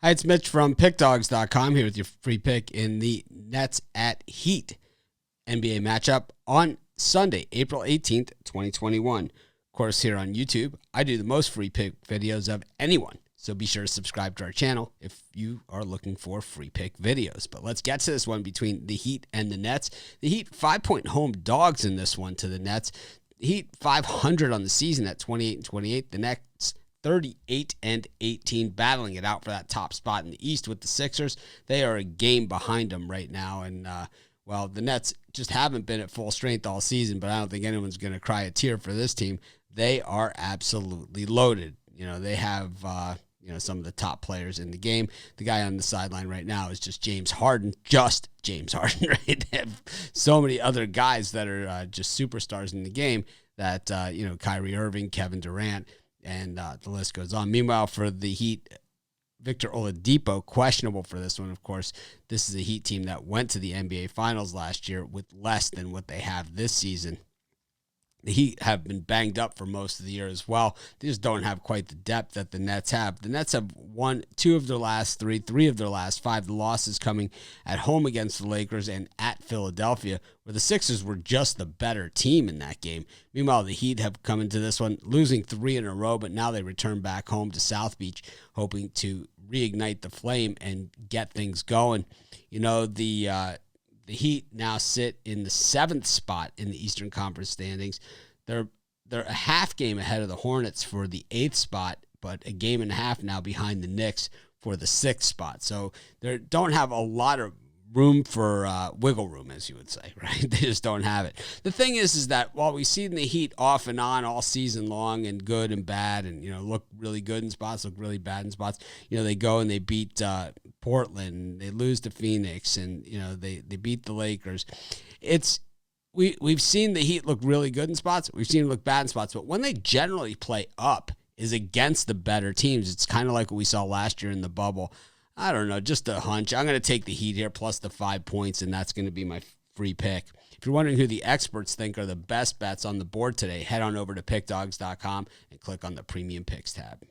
Hi, it's Mitch from pickdawgz.com here with your free pick in the Nets at Heat NBA matchup on Sunday, April 18th, 2021. Of course, here on YouTube, I do the most free pick videos of anyone. So be sure to subscribe to our channel if you are looking for free pick videos. But let's get to this one between the Heat and the Nets. The Heat 5-point home dogs in this one to the Nets. The Heat 500 on the season at 28-28. The Nets 38-18, battling it out for that top spot in the East with the Sixers. They are a game behind them right now. And, the Nets just haven't been at full strength all season, but I don't think anyone's going to cry a tear for this team. They are absolutely loaded. They have, some of the top players in the game. The guy on the sideline right now is just James Harden, right? They have so many other guys that are just superstars in the game that, Kyrie Irving, Kevin Durant, and the list goes on. Meanwhile, for the Heat, Victor Oladipo, questionable for this one, of course. This is a Heat team that went to the NBA Finals last year with less than what they have this season. The Heat have been banged up for most of the year as well. They just don't have quite the depth that the Nets have. The Nets have won 2 of their last 3 of their last 5. The losses coming at home against the Lakers and at Philadelphia, where the Sixers were just the better team in that game. Meanwhile, the Heat have come into this one losing 3 in a row, but now they return back home to South Beach, hoping to reignite the flame and get things going. The Heat now sit in the 7th spot in the Eastern Conference standings. They're a half game ahead of the Hornets for the 8th spot, but a game and a half now behind the Knicks for the 6th spot. So they don't have a lot of room for wiggle room, as you would say, right? They just don't have it. The thing is that while we've seen the Heat off and on all season long and good and bad and, look really good in spots, look really bad in spots, they go and they beat Portland, they lose to Phoenix, and, they beat the Lakers. We've seen the Heat look really good in spots. We've seen them look bad in spots. But when they generally play up is against the better teams. It's kind of like what we saw last year in the bubble. I don't know, just a hunch. I'm going to take the Heat here plus the 5 points, and that's going to be my free pick. If you're wondering who the experts think are the best bets on the board today, head on over to pickdawgz.com and click on the Premium Picks tab.